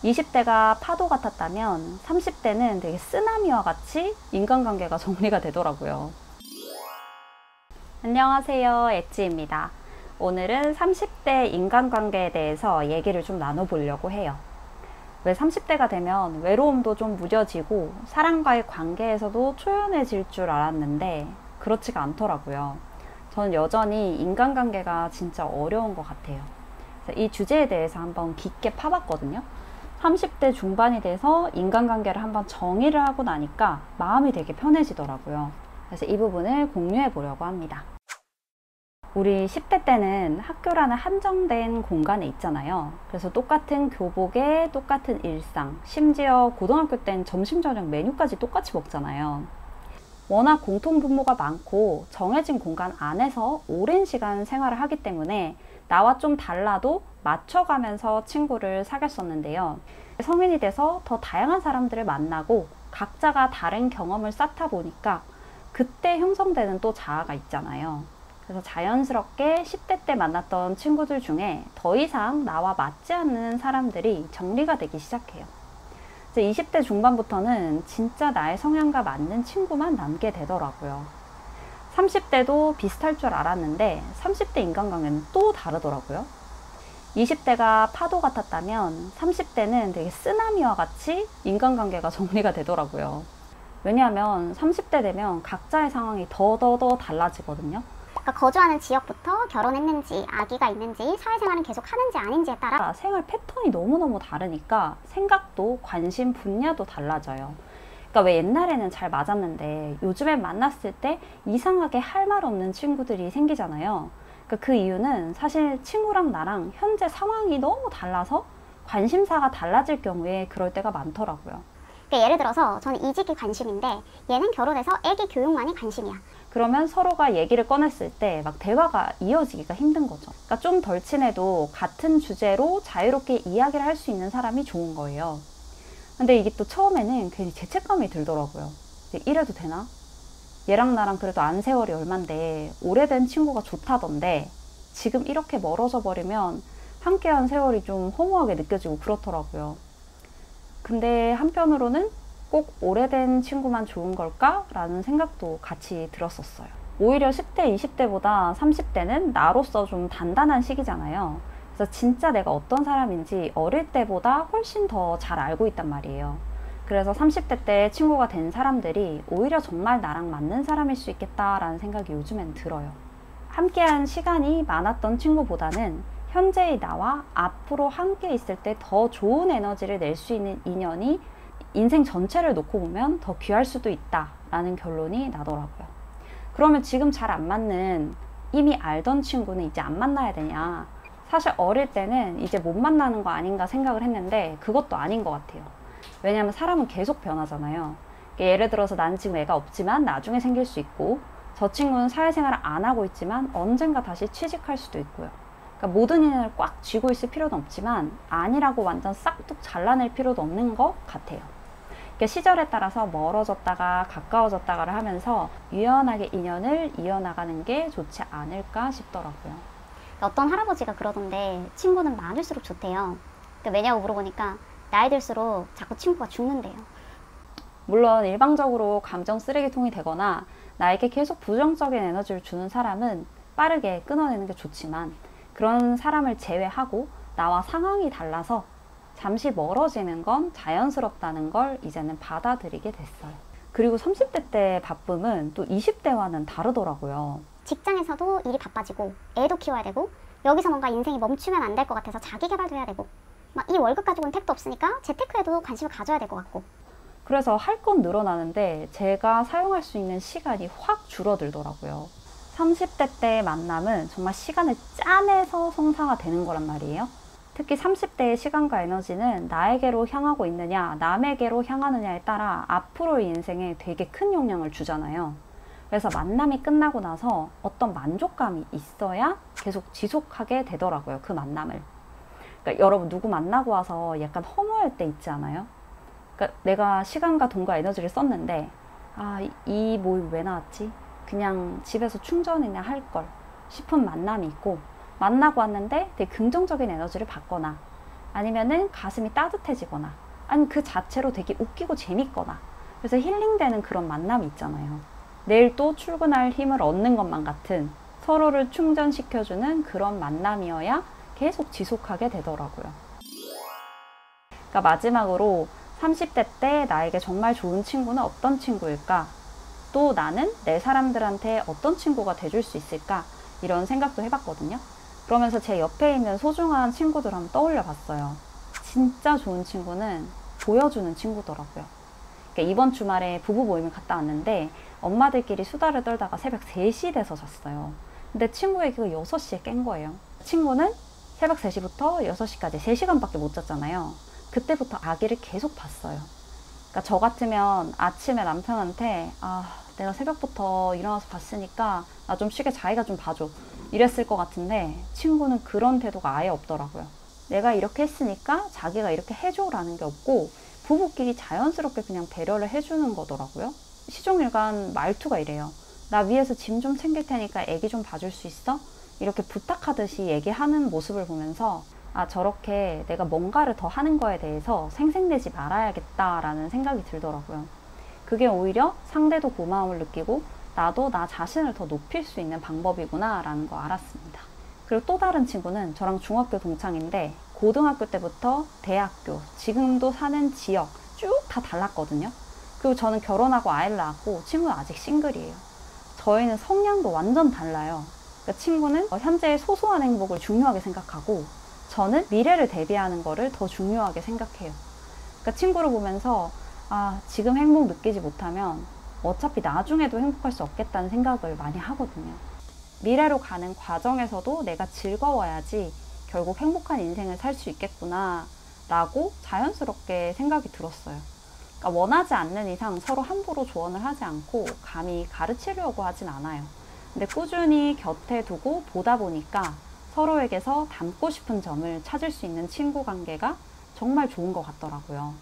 20대가 파도 같았다면 30대는 되게 쓰나미와 같이 인간관계가 정리가 되더라고요. 안녕하세요, 엣지입니다. 오늘은 30대 인간관계에 대해서 얘기를 좀 나눠보려고 해요. 왜 30대가 되면 외로움도 좀 무뎌지고 사람과의 관계에서도 초연해질 줄 알았는데 그렇지가 않더라고요. 저는 여전히 인간관계가 진짜 어려운 것 같아요. 이 주제에 대해서 한번 깊게 파봤거든요. 30대 중반이 돼서 인간관계를 한번 정의를 하고 나니까 마음이 되게 편해지더라고요. 그래서 이 부분을 공유해 보려고 합니다. 우리 10대 때는 학교라는 한정된 공간에 있잖아요. 그래서 똑같은 교복에 똑같은 일상, 심지어 고등학교 땐 점심 저녁 메뉴까지 똑같이 먹잖아요. 워낙 공통분모가 많고 정해진 공간 안에서 오랜 시간 생활을 하기 때문에 나와 좀 달라도 맞춰가면서 친구를 사귀었었는데요. 성인이 돼서 더 다양한 사람들을 만나고 각자가 다른 경험을 쌓다 보니까 그때 형성되는 또 자아가 있잖아요. 그래서 자연스럽게 10대 때 만났던 친구들 중에 더 이상 나와 맞지 않는 사람들이 정리가 되기 시작해요. 이제 20대 중반부터는 진짜 나의 성향과 맞는 친구만 남게 되더라고요. 30대도 비슷할 줄 알았는데 30대 인간관계는 또 다르더라고요. 20대가 파도 같았다면 30대는 되게 쓰나미와 같이 인간관계가 정리가 되더라고요. 왜냐하면 30대 되면 각자의 상황이 더 달라지거든요. 그러니까 거주하는 지역부터 결혼했는지, 아기가 있는지, 사회생활은 계속 하는지 아닌지에 따라 생활 패턴이 너무너무 다르니까 생각도 관심 분야도 달라져요. 그러니까 왜 옛날에는 잘 맞았는데 요즘엔 만났을 때 이상하게 할 말 없는 친구들이 생기잖아요. 그러니까 그 이유는 사실 친구랑 나랑 현재 상황이 너무 달라서 관심사가 달라질 경우에 그럴 때가 많더라고요. 그러니까 예를 들어서 저는 이직이 관심인데 얘는 결혼해서 애기 교육만이 관심이야. 그러면 서로가 얘기를 꺼냈을 때 막 대화가 이어지기가 힘든 거죠. 그러니까 좀 덜 친해도 같은 주제로 자유롭게 이야기를 할 수 있는 사람이 좋은 거예요. 근데 이게 또 처음에는 괜히 죄책감이 들더라고요. 이래도 되나? 얘랑 나랑 그래도 안 세월이 얼만데 오래된 친구가 좋다던데 지금 이렇게 멀어져 버리면 함께한 세월이 좀 허무하게 느껴지고 그렇더라고요. 근데 한편으로는 꼭 오래된 친구만 좋은 걸까? 라는 생각도 같이 들었었어요. 오히려 10대, 20대보다 30대는 나로서 좀 단단한 시기잖아요. 그래서 진짜 내가 어떤 사람인지 어릴 때보다 훨씬 더 잘 알고 있단 말이에요. 그래서 30대 때 친구가 된 사람들이 오히려 정말 나랑 맞는 사람일 수 있겠다라는 생각이 요즘엔 들어요. 함께한 시간이 많았던 친구보다는 현재의 나와 앞으로 함께 있을 때 더 좋은 에너지를 낼 수 있는 인연이 인생 전체를 놓고 보면 더 귀할 수도 있다라는 결론이 나더라고요. 그러면 지금 잘 안 맞는 이미 알던 친구는 이제 안 만나야 되냐? 사실 어릴 때는 이제 못 만나는 거 아닌가 생각을 했는데 그것도 아닌 것 같아요. 왜냐하면 사람은 계속 변하잖아요. 예를 들어서 나는 지금 애가 없지만 나중에 생길 수 있고 저 친구는 사회생활을 안 하고 있지만 언젠가 다시 취직할 수도 있고요. 그러니까 모든 인연을 꽉 쥐고 있을 필요는 없지만 아니라고 완전 싹둑 잘라낼 필요도 없는 것 같아요. 그러니까 시절에 따라서 멀어졌다가 가까워졌다가를 하면서 유연하게 인연을 이어나가는 게 좋지 않을까 싶더라고요. 어떤 할아버지가 그러던데 친구는 많을수록 좋대요. 그러니까 왜냐고 물어보니까 나이 들수록 자꾸 친구가 죽는데요. 물론 일방적으로 감정 쓰레기통이 되거나 나에게 계속 부정적인 에너지를 주는 사람은 빠르게 끊어내는 게 좋지만 그런 사람을 제외하고 나와 상황이 달라서 잠시 멀어지는 건 자연스럽다는 걸 이제는 받아들이게 됐어요. 그리고 30대 때 바쁨은 또 20대와는 다르더라고요. 직장에서도 일이 바빠지고 애도 키워야 되고 여기서 뭔가 인생이 멈추면 안 될 것 같아서 자기 개발도 해야 되고 막 이 월급 가지고는 택도 없으니까 재테크에도 관심을 가져야 될 것 같고 그래서 할 건 늘어나는데 제가 사용할 수 있는 시간이 확 줄어들더라고요. 30대 때의 만남은 정말 시간을 짜내서 성사가 되는 거란 말이에요. 특히 30대의 시간과 에너지는 나에게로 향하고 있느냐 남에게로 향하느냐에 따라 앞으로의 인생에 되게 큰 영향을 주잖아요. 그래서 만남이 끝나고 나서 어떤 만족감이 있어야 계속 지속하게 되더라고요. 그 만남을. 그러니까 여러분 누구 만나고 와서 약간 허무할 때 있지 않아요? 그러니까 내가 시간과 돈과 에너지를 썼는데 이 모임 왜 나왔지? 그냥 집에서 충전이나 할 걸 싶은 만남이 있고 만나고 왔는데 되게 긍정적인 에너지를 받거나 아니면은 가슴이 따뜻해지거나, 아니면 그 자체로 되게 웃기고 재밌거나, 그래서 힐링되는 그런 만남이 있잖아요. 내일 또 출근할 힘을 얻는 것만 같은, 서로를 충전시켜주는 그런 만남이어야 계속 지속하게 되더라고요. 그러니까 마지막으로 30대 때 나에게 정말 좋은 친구는 어떤 친구일까? 또 나는 내 사람들한테 어떤 친구가 돼줄 수 있을까? 이런 생각도 해봤거든요. 그러면서 제 옆에 있는 소중한 친구들 한번 떠올려 봤어요. 진짜 좋은 친구는 보여주는 친구더라고요. 그러니까 이번 주말에 부부 모임을 갔다 왔는데 엄마들끼리 수다를 떨다가 새벽 3시 돼서 잤어요. 근데 친구에게 6시에 깬 거예요. 친구는 새벽 3시부터 6시까지 3시간밖에 못 잤잖아요. 그때부터 아기를 계속 봤어요. 그러니까 저 같으면 아침에 남편한테 내가 새벽부터 일어나서 봤으니까 나 좀 쉬게, 자기가 좀 봐줘, 이랬을 것 같은데 친구는 그런 태도가 아예 없더라고요. 내가 이렇게 했으니까 자기가 이렇게 해줘라는 게 없고 부부끼리 자연스럽게 그냥 배려를 해주는 거더라고요. 시종일관 말투가 이래요. 나 위에서 짐 좀 챙길 테니까 애기 좀 봐줄 수 있어? 이렇게 부탁하듯이 얘기하는 모습을 보면서 저렇게 내가 뭔가를 더 하는 거에 대해서 생색내지 말아야겠다라는 생각이 들더라고요. 그게 오히려 상대도 고마움을 느끼고 나도 나 자신을 더 높일 수 있는 방법이구나 라는 거 알았습니다. 그리고 또 다른 친구는 저랑 중학교 동창인데 고등학교 때부터 대학교, 지금도 사는 지역 쭉 다 달랐거든요. 그리고 저는 결혼하고 아이를 낳았고 친구는 아직 싱글이에요. 저희는 성향도 완전 달라요. 그러니까 친구는 현재의 소소한 행복을 중요하게 생각하고 저는 미래를 대비하는 거를 더 중요하게 생각해요. 그러니까 친구를 보면서 지금 행복 느끼지 못하면 어차피 나중에도 행복할 수 없겠다는 생각을 많이 하거든요. 미래로 가는 과정에서도 내가 즐거워야지 결국 행복한 인생을 살 수 있겠구나 라고 자연스럽게 생각이 들었어요. 그러니까 원하지 않는 이상 서로 함부로 조언을 하지 않고 감히 가르치려고 하진 않아요. 근데 꾸준히 곁에 두고 보다 보니까 서로에게서 닮고 싶은 점을 찾을 수 있는 친구 관계가 정말 좋은 것 같더라고요.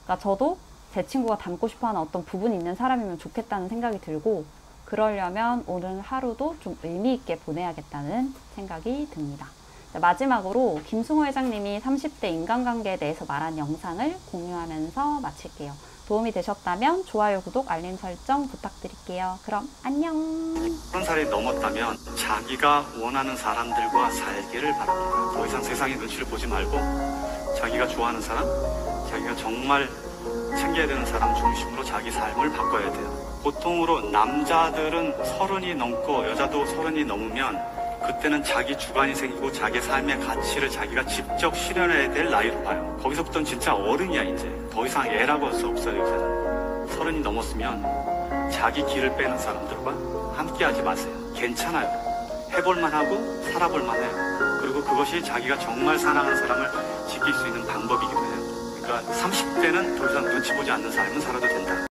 그러니까 저도 제 친구가 닮고 싶어하는 어떤 부분이 있는 사람이면 좋겠다는 생각이 들고, 그러려면 오늘 하루도 좀 의미 있게 보내야겠다는 생각이 듭니다. 마지막으로 김승호 회장님이 30대 인간관계에 대해서 말한 영상을 공유하면서 마칠게요. 도움이 되셨다면 좋아요, 구독, 알림 설정 부탁드릴게요. 그럼 안녕. 30살이 넘었다면 자기가 원하는 사람들과 살기를 바랍니다. 더 이상 세상의 눈치를 보지 말고 자기가 좋아하는 사람, 자기가 정말 챙겨야 되는 사람 중심으로 자기 삶을 바꿔야 돼요. 보통으로 남자들은 30이 넘고 여자도 30이 넘으면 그때는 자기 주관이 생기고 자기 삶의 가치를 자기가 직접 실현해야 될 나이로 봐요. 거기서부터는 진짜 어른이야. 이제 더 이상 애라고 할 수 없어요. 요새는 30이 넘었으면 자기 길을 빼는 사람들과 함께 하지 마세요. 괜찮아요. 해볼만 하고 살아볼만 해요. 그리고 그것이 자기가 정말 사랑하는 사람을 지킬 수 있는 방법이기도 해요. 그러니까 30대는 더 이상 눈치 보지 않는 삶은 살아도 된다.